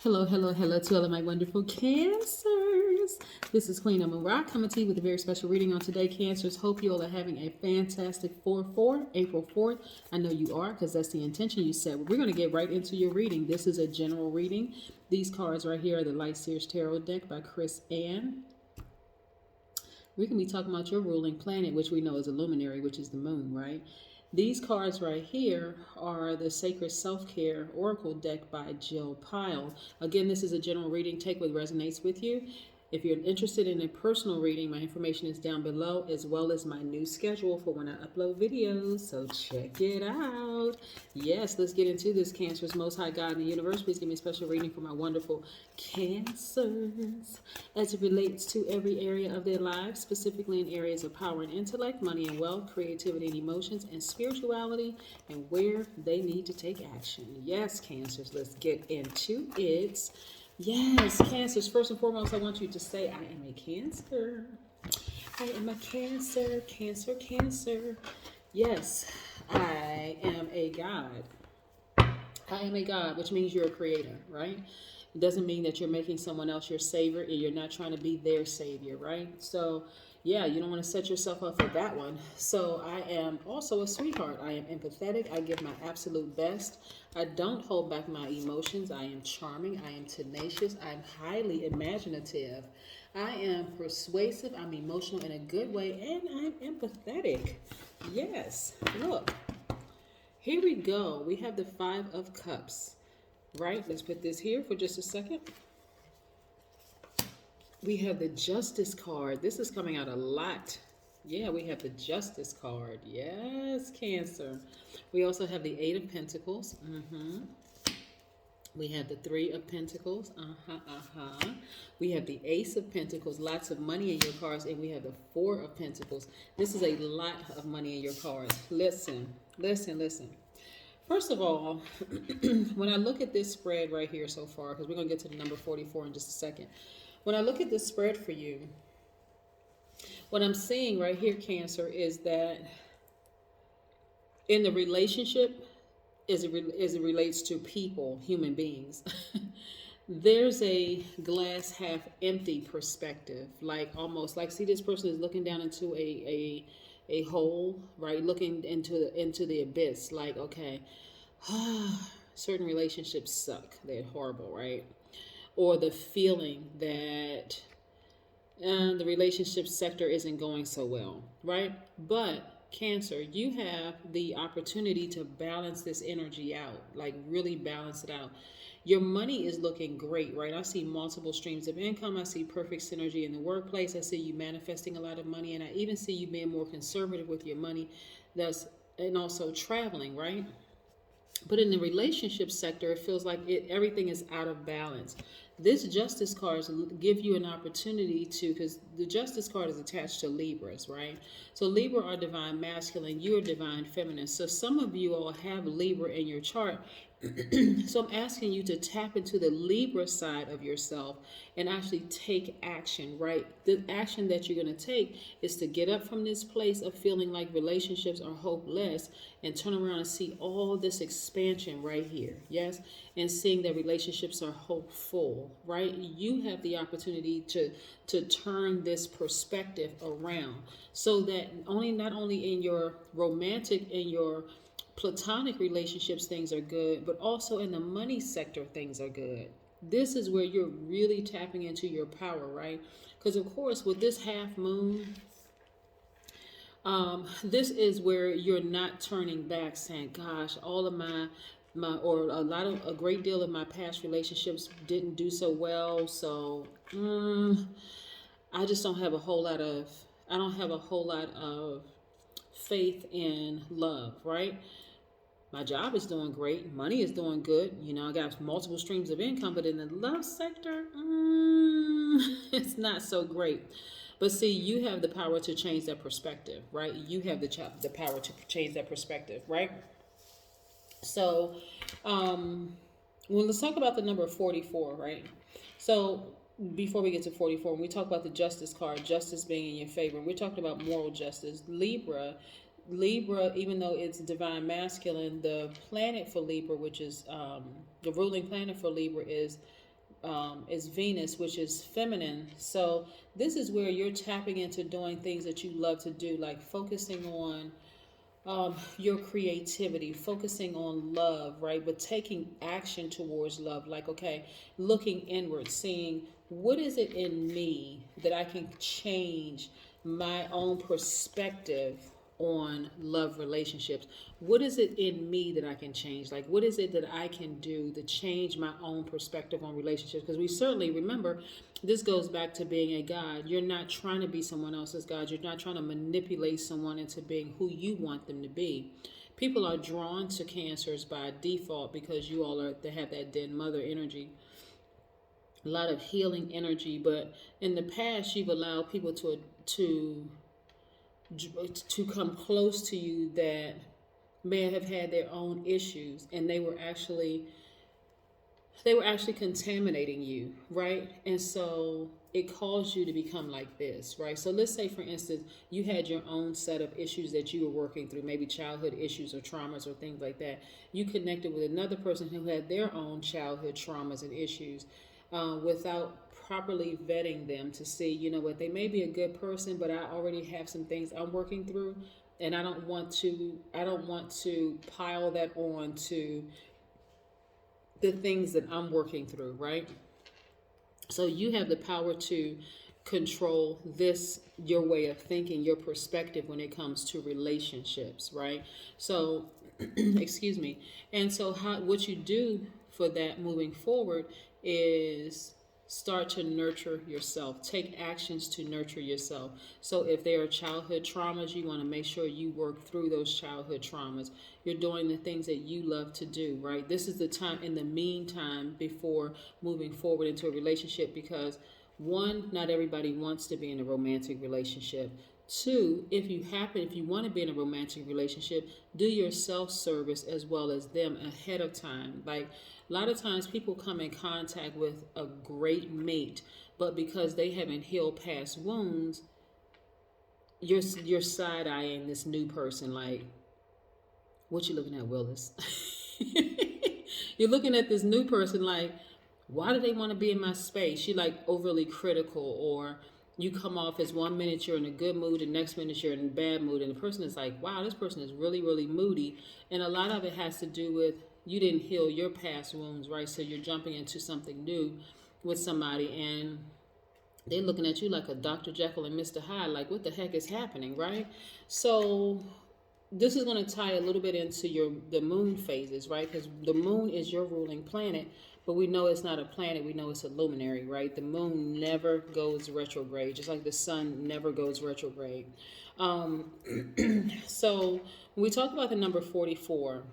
Hello, hello, hello to all of my wonderful Cancers. This is Queen Amun Ra coming to you with a very special reading on today, Cancers. Hope you all are having a fantastic 4-4, April 4th. I know you are because that's the intention you set. We're going to get right into your reading. This is a general reading. These cards right here are the Light Seers Tarot deck by Chris Ann. We're going to be talking about your ruling planet, which we know is a luminary, which is the moon, right? These cards right here are the Sacred Self-Care Oracle deck by Jill Pyle. Again, this is a general reading. Take what resonates with you. If you're interested in a personal reading, my information is down below, as well as my new schedule for when I upload videos. So check it out. Yes, let's get into this, Cancers. Most High God in the universe, please give me a special reading for my wonderful Cancers as it relates to every area of their lives, specifically in areas of power and intellect, money and wealth, creativity and emotions, and spirituality, and where they need to take action. Yes, Cancers, let's get into it. Yes, Cancers. First and foremost, I want you to say, I am a Cancer. I am a Cancer, Cancer, Cancer. Yes, I am a God. I am a God, which means you're a creator, right? It doesn't mean that you're making someone else your savior and you're not trying to be their savior, right? So, yeah, you don't want to set yourself up for that one. So, I am also a sweetheart. I am empathetic. I give my absolute best. I don't hold back my emotions. I am charming. I am tenacious. I'm highly imaginative. I am persuasive. I'm emotional in a good way. And I'm empathetic. Yes. Look. Here we go. We have the Five of Cups, right? Let's put this here for just a second. We have the Justice card. This is coming out a lot. Yeah, we have the Justice card. Yes, Cancer. We also have the Eight of Pentacles. We have the Three of Pentacles. We have the Ace of Pentacles. Lots of money in your cards. And we have the Four of Pentacles. This is a lot of money in your cards. Listen, listen, listen. First of all, when I look at this spread right here so far, because we're going to get to the number 44 in just a second. When I look at this spread for you, what I'm seeing right here, Cancer, is that in the relationship, as it relates to people, human beings, there's a glass half empty perspective. Like almost like, see, this person is looking down into a hole, right? Looking into the abyss. Like, okay, certain relationships suck. They're horrible, right? Or the feeling that the relationship sector isn't going so well, right? But Cancer, you have the opportunity to balance this energy out, like really balance it out. Your money is looking great, right? I see multiple streams of income. I see perfect synergy in the workplace. I see you manifesting a lot of money, and I even see you being more conservative with your money. And also traveling, right? But in the relationship sector, it feels like everything is out of balance. This Justice card give you an opportunity to, because the Justice card is attached to Libras, right? So Libra are divine masculine, you are divine feminine. So some of you all have Libra in your chart. So I'm asking you to tap into the Libra side of yourself and actually take action, right? The action that you're going to take is to get up from this place of feeling like relationships are hopeless and turn around and see all this expansion right here, yes? And seeing that relationships are hopeful, right? You have the opportunity to turn this perspective around so that not only in your romantic and your platonic relationships things are good, but also in the money sector things are good. This is where you're really tapping into your power, right? Because of course with this half moon, this is where you're not turning back saying, gosh, all of my or a great deal of my past relationships didn't do so well, so I just don't have a whole lot of faith in love, right? My job is doing great. Money is doing good. You know, I got multiple streams of income, but in the love sector, it's not so great. But see, you have the power to change that perspective, right? You have the power to change that perspective, right? So, well, let's talk about the number 44, right? So, before we get to 44, when we talk about the Justice card, justice being in your favor, and we're talking about moral justice. Libra, even though it's divine masculine, the planet for Libra, which is the ruling planet for Libra, is is Venus, which is feminine. So this is where you're tapping into doing things that you love to do, like focusing on your creativity, focusing on love, right? But taking action towards love, like, okay, looking inward, seeing what is it in me that I can change my own perspective on love relationships. What is it in me that I can change? Like, what is it that I can do to change my own perspective on relationships? Because we certainly remember this goes back to being a God. You're not trying to be someone else's God. You're not trying to manipulate someone into being who you want them to be. People are drawn to cancers by default because you all are, they have that dead mother energy, a lot of healing energy. But in the past, you've allowed people to come close to you that may have had their own issues, and they were actually contaminating you, right? And so it caused you to become like this, right? So let's say, for instance, you had your own set of issues that you were working through, maybe childhood issues or traumas or things like that. You connected with another person who had their own childhood traumas and issues, without properly vetting them to see, you know what, they may be a good person, but I already have some things I'm working through, and I don't want to pile that on to the things that I'm working through, right? So you have the power to control this, your way of thinking, your perspective when it comes to relationships, right? So excuse me. And so what you do for that moving forward is start to nurture yourself. Take actions to nurture yourself. So if there are childhood traumas, you want to make sure you work through those childhood traumas. You're doing the things that you love to do, right? This is the time in the meantime before moving forward into a relationship, because one, not everybody wants to be in a romantic relationship. Two, if you want to be in a romantic relationship, do your self-service as well as them ahead of time. Like, a lot of times people come in contact with a great mate, but because they haven't healed past wounds, you're side-eyeing this new person like, what you looking at, Willis? You're looking at this new person like, why do they want to be in my space? You're like overly critical, or you come off as 1 minute you're in a good mood, and next minute you're in a bad mood, and the person is like, wow, this person is really, really moody. And a lot of it has to do with you didn't heal your past wounds, right? So you're jumping into something new with somebody, and they're looking at you like a Dr. Jekyll and Mr. Hyde, like, what the heck is happening, right? So this is going to tie a little bit into the moon phases, right? Because the moon is your ruling planet, but we know it's not a planet. We know it's a luminary, right? The moon never goes retrograde, just like the sun never goes retrograde. So when we talk about the number 44,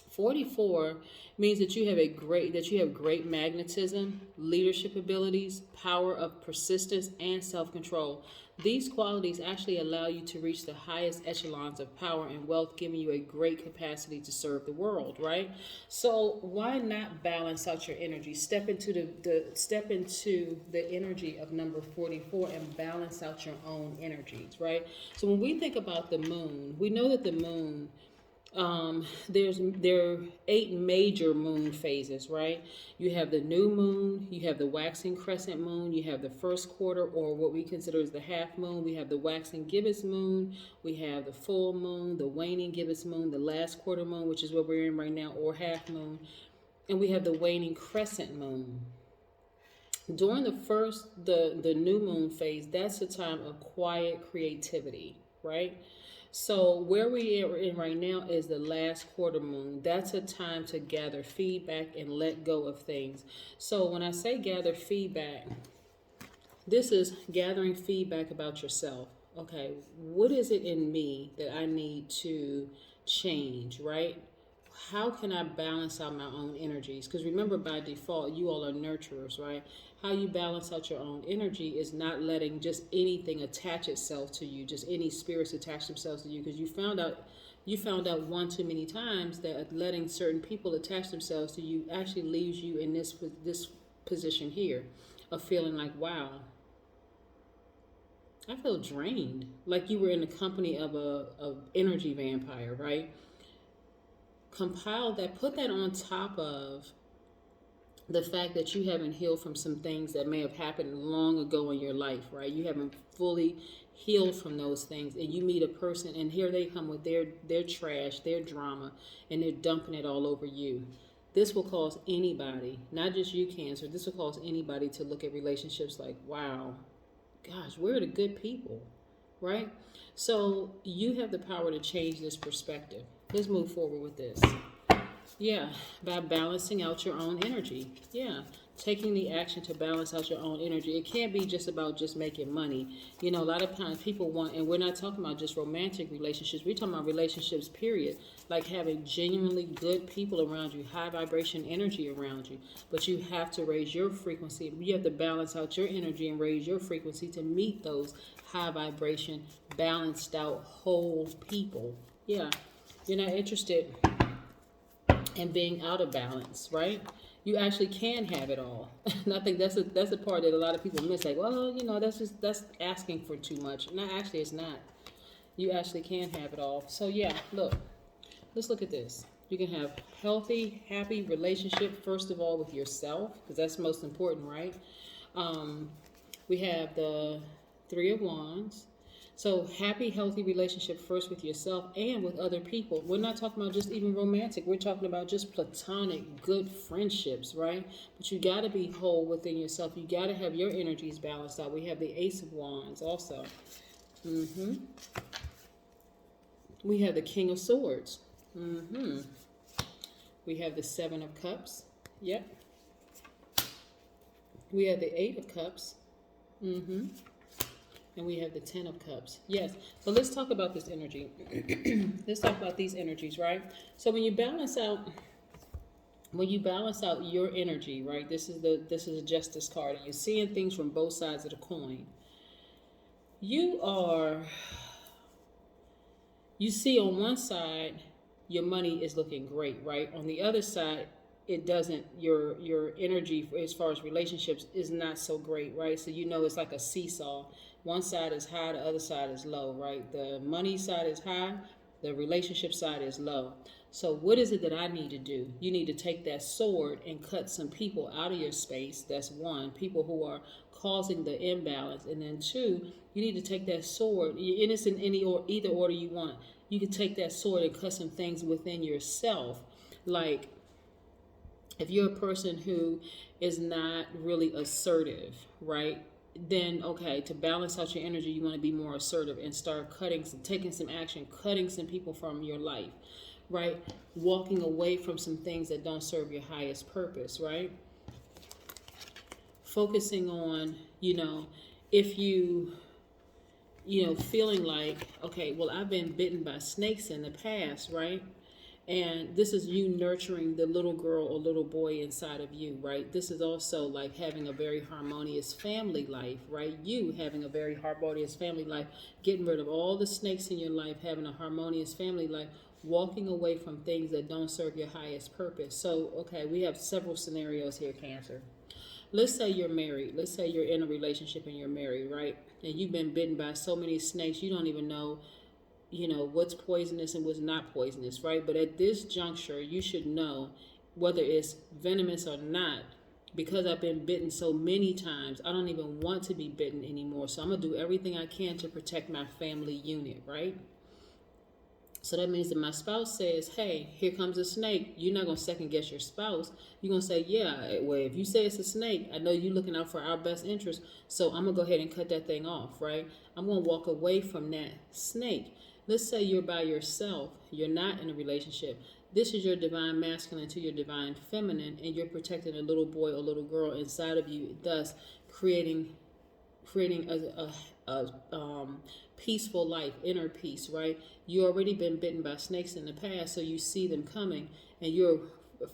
44 means that you have great magnetism, leadership abilities, power of persistence, and self-control. These qualities actually allow you to reach the highest echelons of power and wealth, giving you a great capacity to serve the world, right? So why not balance out your energy? Step into the energy of number 44 and balance out your own energies, right? So when we think about the moon, we know that the moon, there are 8 major moon phases, right? You have the new moon, you have the waxing crescent moon, you have the first quarter, or what we consider as the half moon, we have the waxing gibbous moon, we have the full moon, the waning gibbous moon, the last quarter moon, which is what we're in right now, or half moon, and we have the waning crescent moon. During the new moon phase, that's a time of quiet creativity, right? So where we are in right now is the last quarter moon. That's a time to gather feedback and let go of things. So when I say gather feedback, this is gathering feedback about yourself. Okay, what is it in me that I need to change, right? How can I balance out my own energies? Because remember, by default, you all are nurturers, right? How you balance out your own energy is not letting just anything attach itself to you, just any spirits attach themselves to you, because you found out one too many times that letting certain people attach themselves to you actually leaves you in this position here of feeling like, wow, I feel drained, like you were in the company of a energy vampire, right? Compile that, put that on top of the fact that you haven't healed from some things that may have happened long ago in your life, right? You haven't fully healed from those things, and you meet a person, and here they come with their trash, their drama, and they're dumping it all over you. This will cause anybody, not just you, Cancer, this will cause anybody to look at relationships like, wow, gosh, where are the good people, right? So you have the power to change this perspective. Let's move forward with this. Yeah, by balancing out your own energy. Yeah, taking the action to balance out your own energy. It can't be just about just making money. You know, a lot of times people want, and we're not talking about just romantic relationships. We're talking about relationships, period. Like having genuinely good people around you, high vibration energy around you. But you have to raise your frequency. You have to balance out your energy and raise your frequency to meet those high vibration, balanced out, whole people. Yeah, you're not interested and being out of balance, right? You actually can have it all. And I think that's a part that a lot of people miss. Like, well, you know, that's asking for too much. No, actually, it's not. You actually can have it all. So yeah, look, let's look at this. You can have healthy, happy relationship first of all with yourself, because that's most important, right? We have the Three of Wands. So happy, healthy relationship first with yourself and with other people. We're not talking about just even romantic. We're talking about just platonic, good friendships, right? But you got to be whole within yourself. You got to have your energies balanced out. We have the Ace of Wands also. We have the King of Swords. We have the Seven of Cups. Yep. We have the Eight of Cups. And we have the Ten of Cups. Yes. So let's talk about this energy. Let's talk about these energies, right? So when you balance out your energy, right? This is a Justice card, and you're seeing things from both sides of the coin. You see on one side your money is looking great, right? On the other side, it doesn't, your energy as far as relationships is not so great, right? So you know it's like a seesaw. One side is high, the other side is low, right? The money side is high, the relationship side is low. So what is it that I need to do? You need to take that sword and cut some people out of your space. That's one, people who are causing the imbalance. And then two, you need to take that sword, and it's in either order you want. You can take that sword and cut some things within yourself. Like, if you're a person who is not really assertive, right? Then, okay, to balance out your energy, you want to be more assertive and start taking some action, cutting some people from your life, right? Walking away from some things that don't serve your highest purpose, right? Focusing on, if feeling like, okay, well, I've been bitten by snakes in the past, right? And this is you nurturing the little girl or little boy inside of you, right? This is also like having a very harmonious family life, right? You having a very harmonious family life, getting rid of all the snakes in your life, having a harmonious family life, walking away from things that don't serve your highest purpose. So, okay, we have several scenarios here, Cancer. Let's say you're married. Let's say you're in a relationship and you're married, right? And you've been bitten by so many snakes, you don't even know what's poisonous and what's not poisonous, right? But at this juncture, you should know whether it's venomous or not. Because I've been bitten so many times, I don't even want to be bitten anymore. So I'm going to do everything I can to protect my family unit, right? So that means that my spouse says, hey, here comes a snake. You're not going to second guess your spouse. You're going to say, yeah, well, if you say it's a snake, I know you're looking out for our best interest. So I'm going to go ahead and cut that thing off, right? I'm going to walk away from that snake. Let's say you're by yourself. You're not in a relationship. This is your divine masculine to your divine feminine, and you're protecting a little boy or little girl inside of you, thus creating a peaceful life, inner peace, right? You already been bitten by snakes in the past, so you see them coming, and you're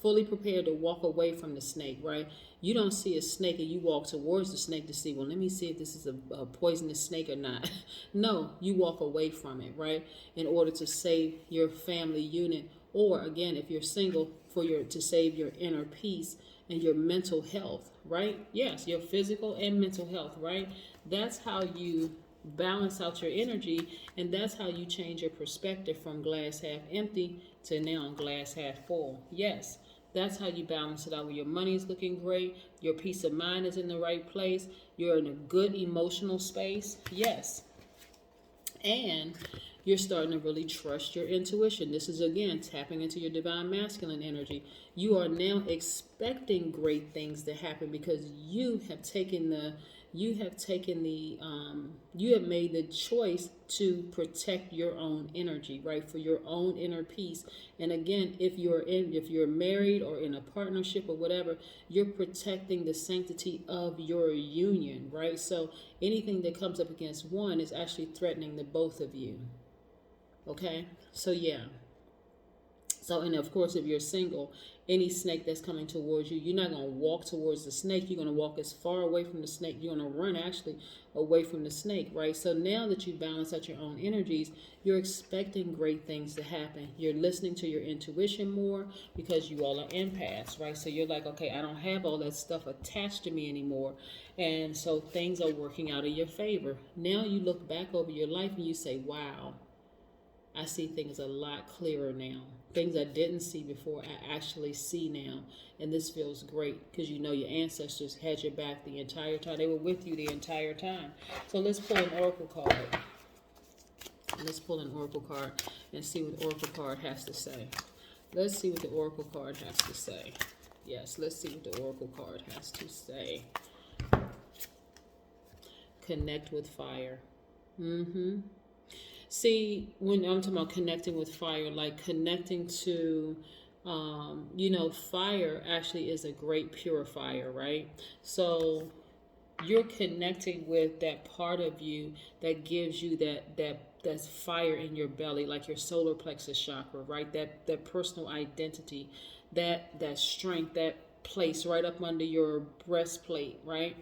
fully prepared to walk away from the snake, right? You don't see a snake and you walk towards the snake to see, well, let me see if this is a poisonous snake or not. No, you walk away from it, right? In order to save your family unit, or again, if you're single, to save your inner peace and your mental health, right? Yes, your physical and mental health, right? That's how you balance out your energy, and that's how you change your perspective from glass half empty to now glass half full. Yes, That's how you balance it out. Where your money is looking great, your peace of mind is in the right place, you're in a good emotional space. Yes. And you're starting to really trust your intuition. This is, again, tapping into your divine masculine energy. You are now expecting great things to happen because you have taken the you have made the choice to protect your own energy, right, for your own inner peace. And again, if you're married or in a partnership or whatever, you're protecting the sanctity of your union, right? So anything that comes up against one is actually threatening the both of you. Okay, so yeah. So, and of course, if you're single, any snake that's coming towards you, you're not going to walk towards the snake. You're going to walk as far away from the snake. You're going to run actually away from the snake, right? So now that you balance out your own energies, you're expecting great things to happen. You're listening to your intuition more because you all are empaths, right? So you're like, okay, I don't have all that stuff attached to me anymore. And so things are working out in your favor. Now you look back over your life and you say, wow, I see things a lot clearer now. Things I didn't see before, I actually see now. And this feels great because you know your ancestors had your back the entire time. They were with you the entire time. So let's pull an oracle card. Let's pull an oracle card and see what the oracle card has to say. Let's see what the oracle card has to say. Yes, let's see what the oracle card has to say. Connect with fire. See, when I'm talking about connecting with fire, like connecting to, fire actually is a great purifier, right? So you're connecting with that part of you that gives you that's fire in your belly, like your solar plexus chakra, right? That personal identity, that strength, that place right up under your breastplate, right?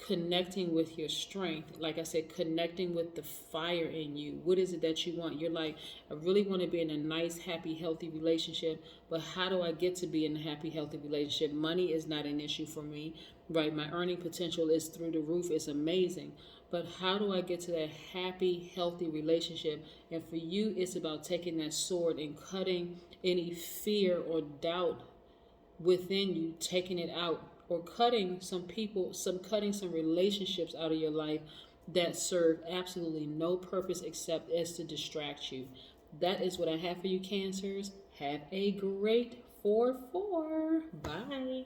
Connecting with your strength, like I said, connecting with the fire in you. What is it that you want? You're like, I really want to be in a nice, happy, healthy relationship, but how do I get to be in a happy, healthy relationship? Money is not an issue for me, right? My earning potential is through the roof. It's amazing. But how do I get to that happy, healthy relationship? And for you, it's about taking that sword and cutting any fear or doubt within you, taking it out, or cutting some relationships out of your life that serve absolutely no purpose except as to distract you. That is what I have for you, Cancers. Have a great 4-4. Bye.